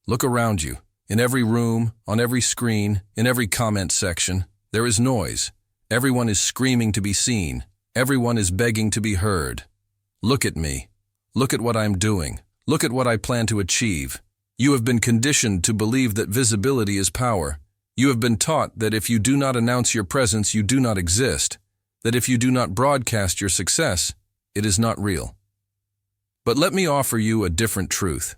Look around you. In every room, on every screen, in every comment section, there is noise. Everyone is screaming to be seen. Everyone is begging to be heard. Look at me. Look at what I'm doing. Look at what I plan to achieve. You have been conditioned to believe that visibility is power. You have been taught that if you do not announce your presence, you do not exist. That if you do not broadcast your success, it is not real. But let me offer you a different truth.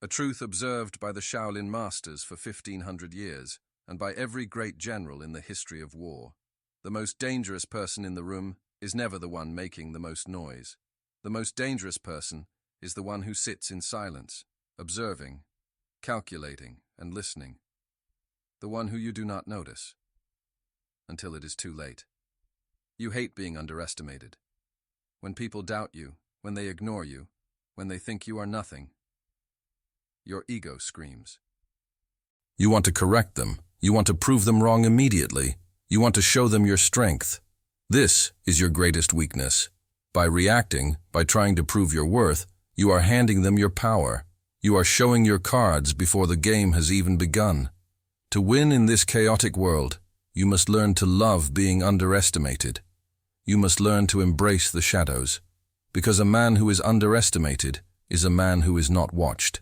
A truth observed by the Shaolin masters for 1500 years, and by every great general in the history of war. The most dangerous person in the room is never the one making the most noise. The most dangerous person is the one who sits in silence, observing, calculating, and listening. The one who you do not notice, until it is too late. You hate being underestimated. When people doubt you, when they ignore you, when they think you are nothing, your ego screams. You want to correct them. You want to prove them wrong immediately. You want to show them your strength. This is your greatest weakness. By reacting, by trying to prove your worth, you are handing them your power. You are showing your cards before the game has even begun. To win in this chaotic world, you must learn to love being underestimated. You must learn to embrace the shadows, because a man who is underestimated is a man who is not watched,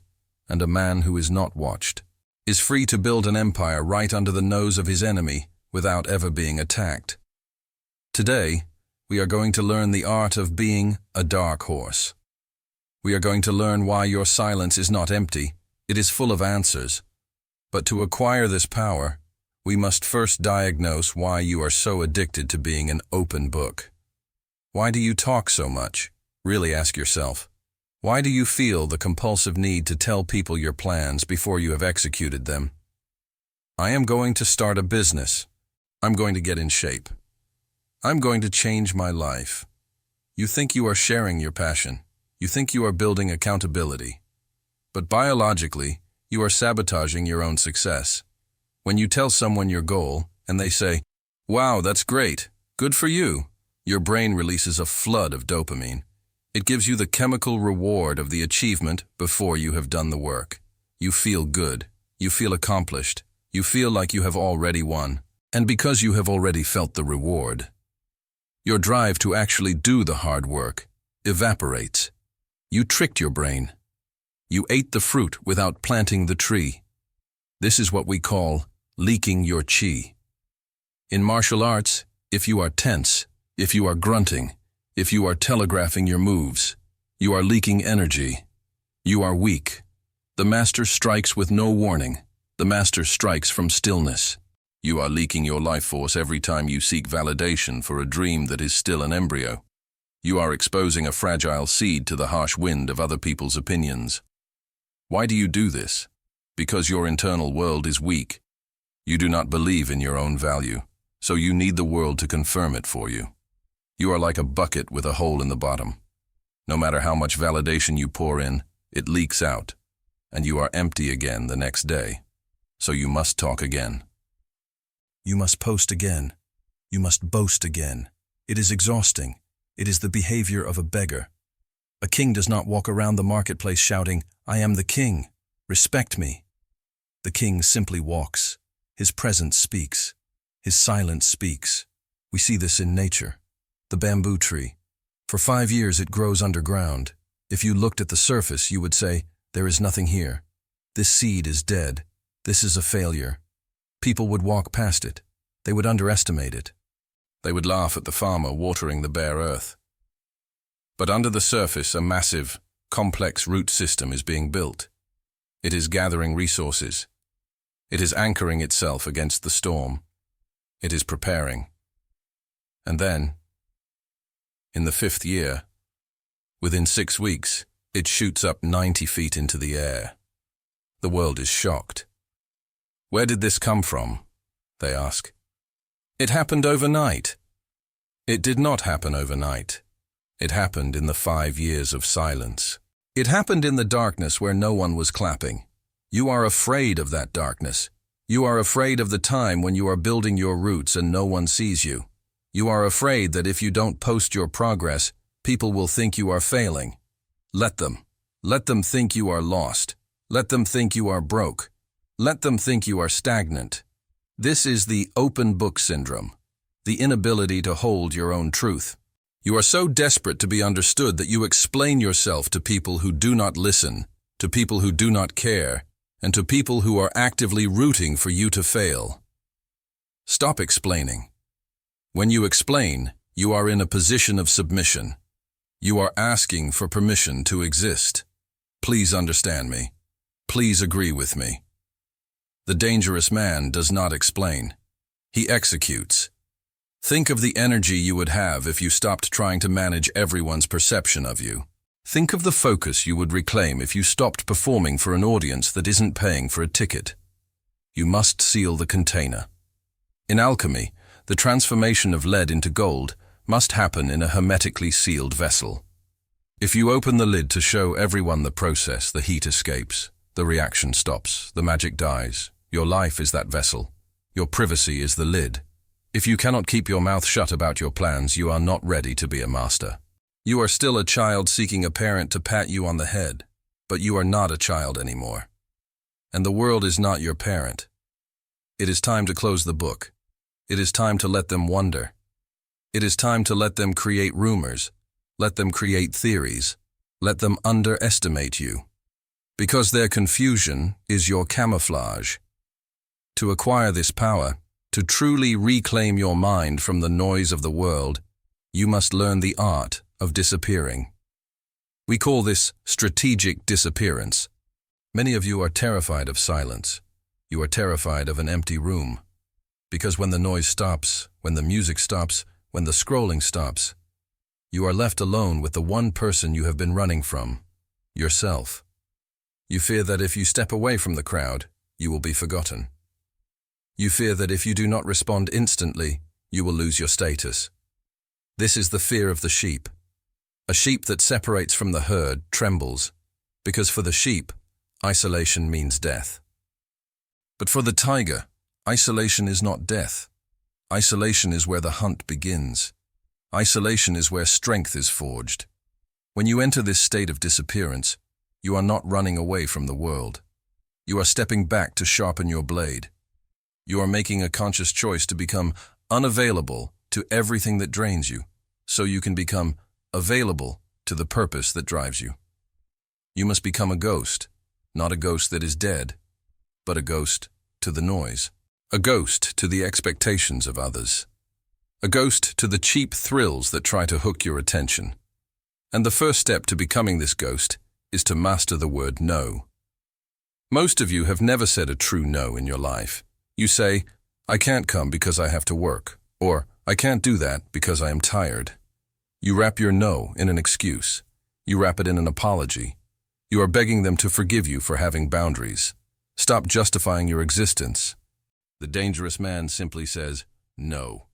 and a man who is not watched is free to build an empire right under the nose of his enemy without ever being attacked. Today, we are going to learn the art of being a dark horse. We are going to learn why your silence is not empty, it is full of answers. But to acquire this power, we must first diagnose why you are so addicted to being an open book. Why do you talk so much? Really ask yourself. Why do you feel the compulsive need to tell people your plans before you have executed them? I am going to start a business. I'm going to get in shape. I'm going to change my life. You think you are sharing your passion. You think you are building accountability. But biologically, you are sabotaging your own success. When you tell someone your goal, and they say, "Wow, that's great. Good for you," your brain releases a flood of dopamine. It gives you the chemical reward of the achievement before you have done the work. You feel good. You feel accomplished. You feel like you have already won. And because you have already felt the reward, your drive to actually do the hard work evaporates. You tricked your brain. You ate the fruit without planting the tree. This is what we call leaking your chi. In martial arts, if you are tense, if you are grunting, if you are telegraphing your moves, you are leaking energy. You are weak. The master strikes with no warning. The master strikes from stillness. You are leaking your life force every time you seek validation for a dream that is still an embryo. You are exposing a fragile seed to the harsh wind of other people's opinions. Why do you do this? Because your internal world is weak. You do not believe in your own value, so you need the world to confirm it for you. You are like a bucket with a hole in the bottom. No matter how much validation you pour in, it leaks out, and you are empty again the next day. So you must talk again. You must post again. You must boast again. It is exhausting. It is the behavior of a beggar. A king does not walk around the marketplace shouting, "I am the king. Respect me." The king simply walks. His presence speaks. His silence speaks. We see this in nature. The bamboo tree. For 5 years it grows underground. If you looked at the surface, you would say, "There is nothing here. This seed is dead. This is a failure." People would walk past it. They would underestimate it. They would laugh at the farmer watering the bare earth. But under the surface, a massive, complex root system is being built. It is gathering resources. It is anchoring itself against the storm. It is preparing. And then, in the 5th year, within 6 weeks, it shoots up 90 feet into the air. The world is shocked. Where did this come from? They ask. It happened overnight. It did not happen overnight. It happened in the 5 years of silence. It happened in the darkness where no one was clapping. You are afraid of that darkness. You are afraid of the time when you are building your roots and no one sees you. You are afraid that if you don't post your progress, people will think you are failing. Let them. Let them think you are lost. Let them think you are broke. Let them think you are stagnant. This is the open book syndrome, the inability to hold your own truth. You are so desperate to be understood that you explain yourself to people who do not listen, to people who do not care, and to people who are actively rooting for you to fail. Stop explaining. When you explain, you are in a position of submission. You are asking for permission to exist. Please understand me. Please agree with me. The dangerous man does not explain. He executes. Think of the energy you would have if you stopped trying to manage everyone's perception of you. Think of the focus you would reclaim if you stopped performing for an audience that isn't paying for a ticket. You must seal the container. In alchemy, the transformation of lead into gold must happen in a hermetically sealed vessel. If you open the lid to show everyone the process, the heat escapes, the reaction stops, the magic dies. Your life is that vessel. Your privacy is the lid. If you cannot keep your mouth shut about your plans, you are not ready to be a master. You are still a child seeking a parent to pat you on the head, but you are not a child anymore. And the world is not your parent. It is time to close the book. It is time to let them wonder. It is time to let them create rumors. Let them create theories. Let them underestimate you. Because their confusion is your camouflage. To acquire this power, to truly reclaim your mind from the noise of the world, you must learn the art of disappearing. We call this strategic disappearance. Many of you are terrified of silence. You are terrified of an empty room. Because when the noise stops, when the music stops, when the scrolling stops, you are left alone with the one person you have been running from, yourself. You fear that if you step away from the crowd, you will be forgotten. You fear that if you do not respond instantly, you will lose your status. This is the fear of the sheep. A sheep that separates from the herd trembles, because for the sheep, isolation means death. But for the tiger, isolation is not death. Isolation is where the hunt begins. Isolation is where strength is forged. When you enter this state of disappearance, you are not running away from the world. You are stepping back to sharpen your blade. You are making a conscious choice to become unavailable to everything that drains you, so you can become available to the purpose that drives you. You must become a ghost, not a ghost that is dead, but a ghost to the noise, a ghost to the expectations of others, a ghost to the cheap thrills that try to hook your attention. And the first step to becoming this ghost is to master the word no. Most of you have never said a true no in your life. You say, I can't come because I have to work, or I can't do that because I am tired. You wrap your no in an excuse. You wrap it in an apology. You are begging them to forgive you for having boundaries. Stop justifying your existence. The dangerous man simply says, no.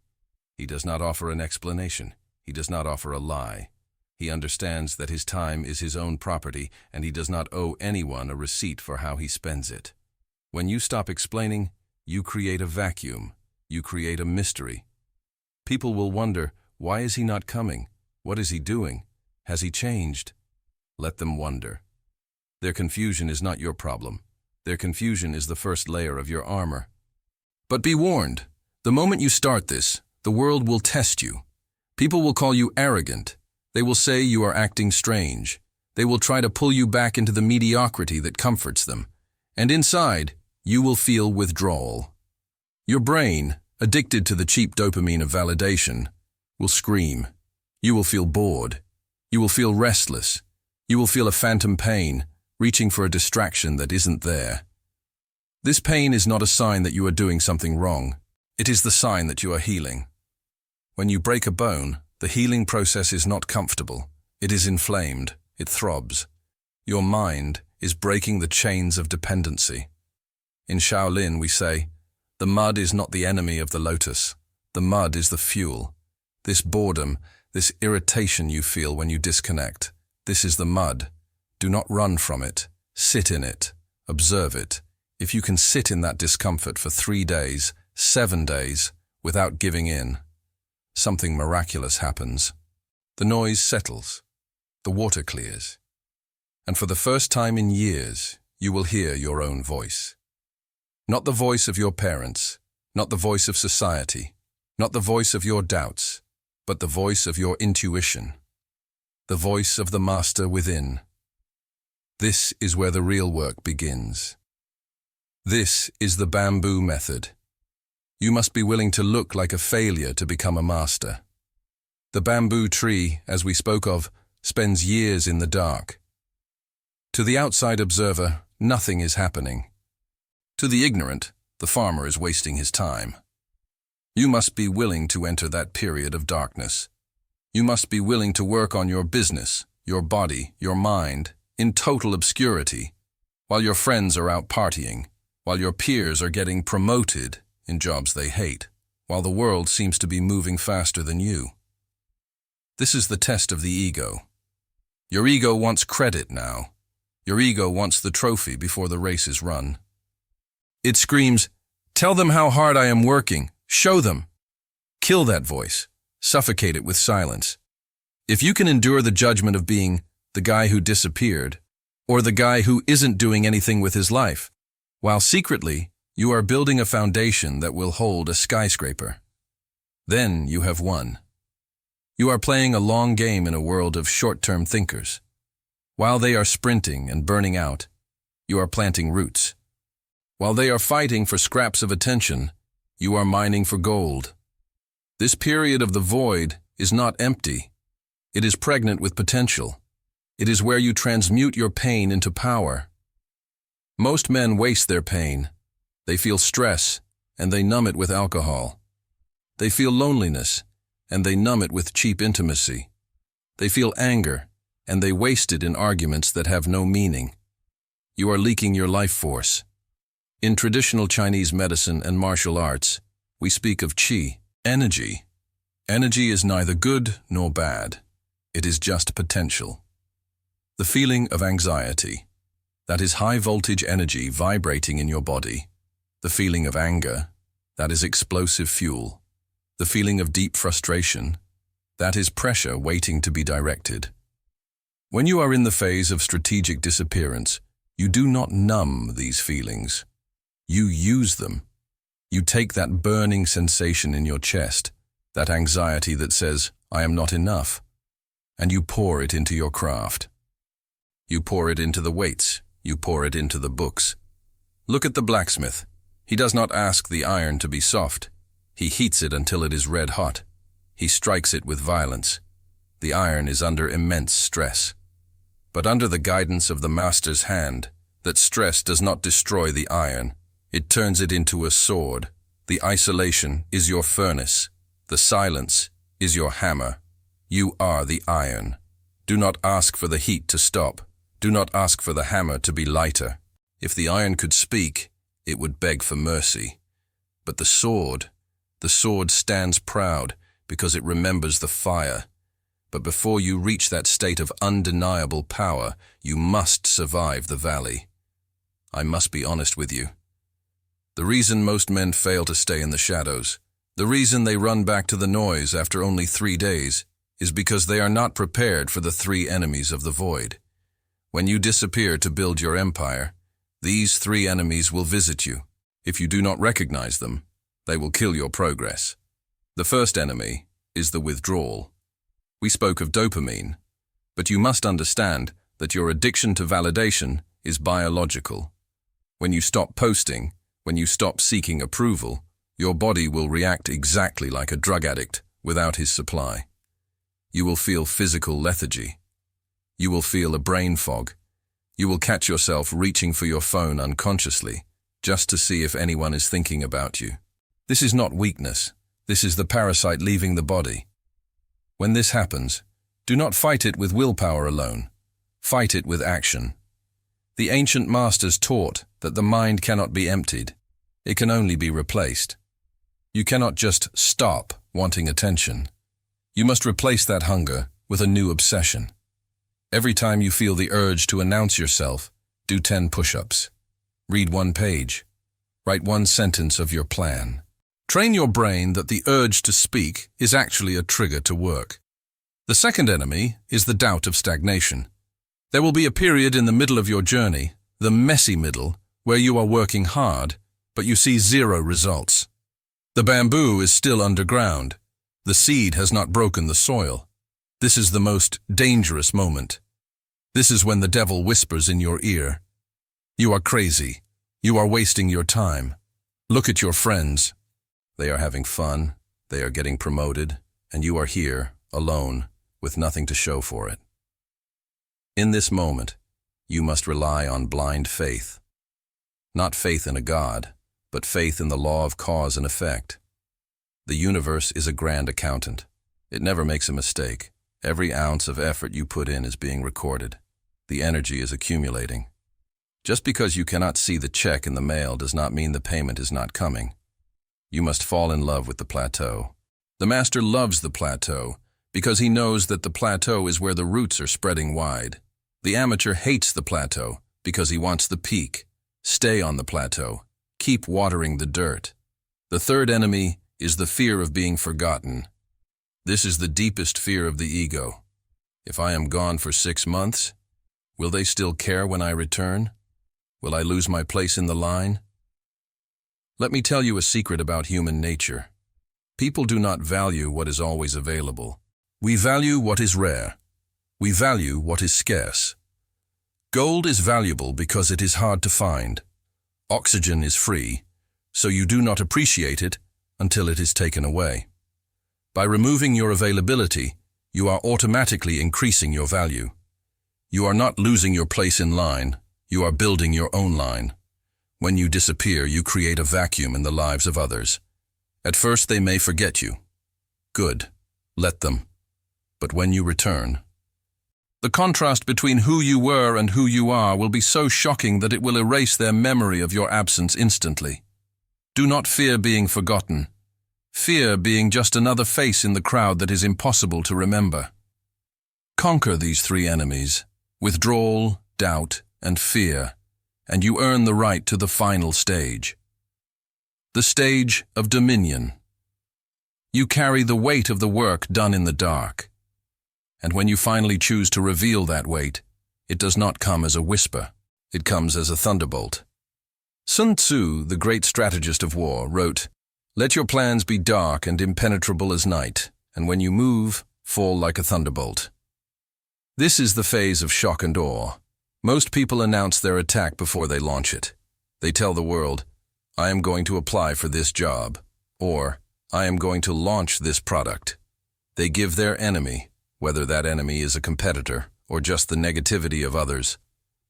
He does not offer an explanation. He does not offer a lie. He understands that his time is his own property, and he does not owe anyone a receipt for how he spends it. When you stop explaining, you create a vacuum. You create a mystery. People will wonder, why is he not coming? What is he doing? Has he changed? Let them wonder. Their confusion is not your problem. Their confusion is the first layer of your armor. But be warned, the moment you start this, the world will test you. People will call you arrogant. They will say you are acting strange. They will try to pull you back into the mediocrity that comforts them. And inside, you will feel withdrawal. Your brain, addicted to the cheap dopamine of validation, will scream. You will feel bored. You will feel restless. You will feel a phantom pain, reaching for a distraction that isn't there. This pain is not a sign that you are doing something wrong. It is the sign that you are healing. When you break a bone, the healing process is not comfortable. It is inflamed. It throbs. Your mind is breaking the chains of dependency. In Shaolin, we say, the mud is not the enemy of the lotus. The mud is the fuel. This boredom, this irritation you feel when you disconnect, this is the mud. Do not run from it. Sit in it. Observe it. If you can sit in that discomfort for 3 days, 7 days, without giving in, something miraculous happens. The noise settles. The water clears. And for the first time in years, you will hear your own voice. Not the voice of your parents, not the voice of society, not the voice of your doubts, but the voice of your intuition, the voice of the master within. This is where the real work begins. This is the bamboo method. You must be willing to look like a failure to become a master. The bamboo tree, as we spoke of, spends years in the dark. To the outside observer, nothing is happening. To the ignorant, the farmer is wasting his time. You must be willing to enter that period of darkness. You must be willing to work on your business, your body, your mind, in total obscurity, while your friends are out partying, while your peers are getting promoted in jobs they hate, while the world seems to be moving faster than you. This is the test of the ego. Your ego wants credit now. Your ego wants the trophy before the race is run. It screams, "Tell them how hard I am working. Show them." Kill that voice. Suffocate it with silence. If you can endure the judgment of being the guy who disappeared, or the guy who isn't doing anything with his life, while secretly you are building a foundation that will hold a skyscraper, then you have won. You are playing a long game in a world of short-term thinkers. While they are sprinting and burning out, you are planting roots. While they are fighting for scraps of attention, you are mining for gold. This period of the void is not empty. It is pregnant with potential. It is where you transmute your pain into power. Most men waste their pain. They feel stress, and they numb it with alcohol. They feel loneliness, and they numb it with cheap intimacy. They feel anger, and they waste it in arguments that have no meaning. You are leaking your life force. In traditional Chinese medicine and martial arts, we speak of qi, energy. Energy is neither good nor bad. It is just potential. The feeling of anxiety, that is high-voltage energy vibrating in your body. The feeling of anger, that is explosive fuel. The feeling of deep frustration, that is pressure waiting to be directed. When you are in the phase of strategic disappearance, you do not numb these feelings. You use them. You take that burning sensation in your chest, that anxiety that says, "I am not enough," and you pour it into your craft. You pour it into the weights. You pour it into the books. Look at the blacksmith. He does not ask the iron to be soft. He heats it until it is red hot. He strikes it with violence. The iron is under immense stress. But under the guidance of the master's hand, that stress does not destroy the iron. It turns it into a sword. The isolation is your furnace. The silence is your hammer. You are the iron. Do not ask for the heat to stop. Do not ask for the hammer to be lighter. If the iron could speak, it would beg for mercy. But the sword stands proud because it remembers the fire. But before you reach that state of undeniable power, you must survive the valley. I must be honest with you. The reason most men fail to stay in the shadows, the reason they run back to the noise after only 3 days, is because they are not prepared for the 3 enemies of the void. When you disappear to build your empire, these 3 enemies will visit you. If you do not recognize them, they will kill your progress. The first enemy is the withdrawal. We spoke of dopamine, but you must understand that your addiction to validation is biological. When you stop posting, when you stop seeking approval, your body will react exactly like a drug addict without his supply. You will feel physical lethargy. You will feel a brain fog. You will catch yourself reaching for your phone unconsciously, just to see if anyone is thinking about you. This is not weakness. This is the parasite leaving the body. When this happens, do not fight it with willpower alone. Fight it with action. The ancient masters taught that the mind cannot be emptied. It can only be replaced. You cannot just stop wanting attention. You must replace that hunger with a new obsession. Every time you feel the urge to announce yourself, do 10 push-ups. Read 1 page. Write 1 sentence of your plan. Train your brain that the urge to speak is actually a trigger to work. The second enemy is the doubt of stagnation. There will be a period in the middle of your journey, The messy middle, where you are working hard, but you see zero results. The bamboo is still underground. The seed has not broken the soil. This is the most dangerous moment. This is when the devil whispers in your ear, "You are crazy. You are wasting your time. Look at your friends. They are having fun. They are getting promoted, and you are here, alone, with nothing to show for it." In this moment, you must rely on blind faith. Not faith in a God, but faith in the law of cause and effect. The universe is a grand accountant. It never makes a mistake. Every ounce of effort you put in is being recorded. The energy is accumulating. Just because you cannot see the check in the mail does not mean the payment is not coming. You must fall in love with the plateau. The master loves the plateau because he knows that the plateau is where the roots are spreading wide. The amateur hates the plateau because he wants the peak. Stay on the plateau. Keep watering the dirt. The third enemy is the fear of being forgotten. This is the deepest fear of the ego. If I am gone for 6 months, will they still care when I return? Will I lose my place in the line? Let me tell you a secret about human nature. People do not value what is always available. We value what is rare. We value what is scarce. Gold is valuable because it is hard to find. Oxygen is free, so you do not appreciate it until it is taken away. By removing your availability, you are automatically increasing your value. You are not losing your place in line, you are building your own line. When you disappear, you create a vacuum in the lives of others. At first they may forget you. Good, let them. But when you return, the contrast between who you were and who you are will be so shocking that it will erase their memory of your absence instantly. Do not fear being forgotten. Fear being just another face in the crowd that is impossible to remember. Conquer these 3 enemies, withdrawal, doubt, and fear, and you earn the right to the final stage. The stage of dominion. You carry the weight of the work done in the dark. And when you finally choose to reveal that weight, it does not come as a whisper, it comes as a thunderbolt. Sun Tzu, the great strategist of war, wrote, "Let your plans be dark and impenetrable as night, and when you move, fall like a thunderbolt." This is the phase of shock and awe. Most people announce their attack before they launch it. They tell the world, "I am going to apply for this job," or "I am going to launch this product." They give their enemy, whether that enemy is a competitor or just the negativity of others,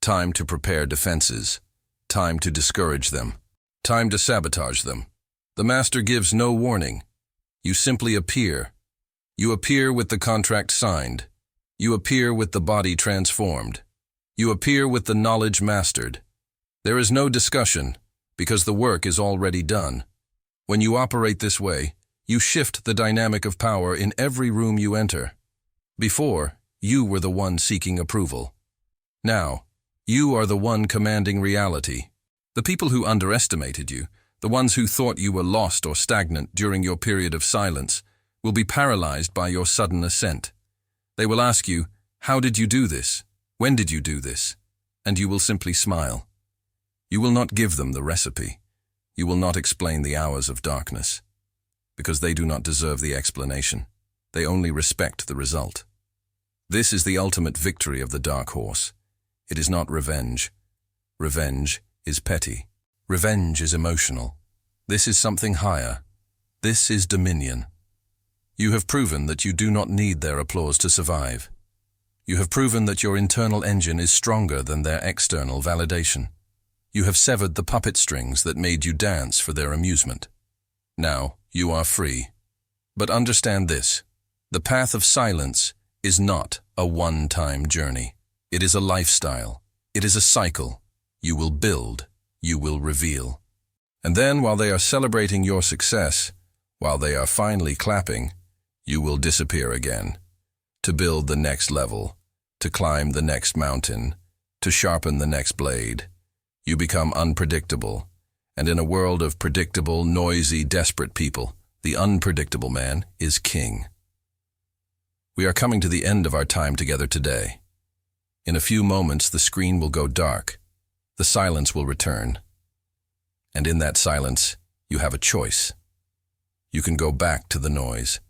time to prepare defenses, time to discourage them, time to sabotage them. The master gives no warning. You simply appear. You appear with the contract signed. You appear with the body transformed. You appear with the knowledge mastered. There is no discussion, because the work is already done. When you operate this way, you shift the dynamic of power in every room you enter. Before, you were the one seeking approval. Now, you are the one commanding reality. The people who underestimated you, the ones who thought you were lost or stagnant during your period of silence, will be paralyzed by your sudden ascent. They will ask you, "How did you do this? When did you do this?" And you will simply smile. You will not give them the recipe. You will not explain the hours of darkness, because they do not deserve the explanation. They only respect the result. This is the ultimate victory of the dark horse. It is not revenge. Revenge is petty. Revenge is emotional. This is something higher. This is dominion. You have proven that you do not need their applause to survive. You have proven that your internal engine is stronger than their external validation. You have severed the puppet strings that made you dance for their amusement. Now you are free. But understand this: the path of silence is not a one-time journey. It is a lifestyle. It is a cycle. You will build. You will reveal. And then, while they are celebrating your success, while they are finally clapping, you will disappear again, to build the next level, to climb the next mountain, to sharpen the next blade. You become unpredictable, and in a world of predictable, noisy, desperate people, the unpredictable man is king. We are coming to the end of our time together today. In a few moments, the screen will go dark. the silence will return. And in that silence, you have a choice. You can go back to the noise.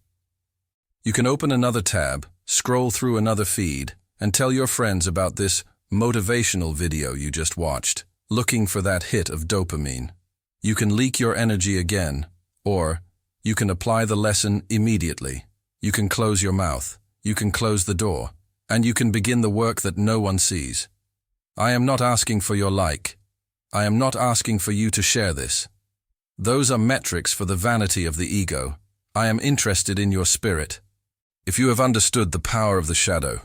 You can open another tab, scroll through another feed, and tell your friends about this motivational video you just watched, looking for that hit of dopamine. You can leak your energy again, or you can apply the lesson immediately. You can close your mouth, you can close the door, and you can begin the work that no one sees. I am not asking for your like. I am not asking for you to share this. Those are metrics for the vanity of the ego. I am interested in your spirit. If you have understood the power of the shadow,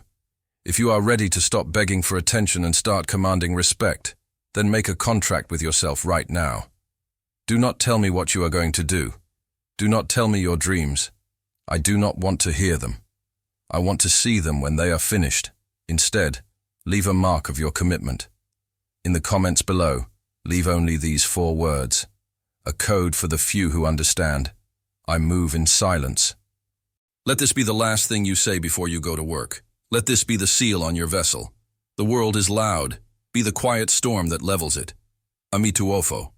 if you are ready to stop begging for attention and start commanding respect, then make a contract with yourself right now. Do not tell me what you are going to do. Do not tell me your dreams. I do not want to hear them. I want to see them when they are finished. Instead, leave a mark of your commitment. In the comments below, leave only these 4 words. A code for the few who understand. I move in silence. Let this be the last thing you say before you go to work. Let this be the seal on your vessel. The world is loud. Be the quiet storm that levels it. Amituofo.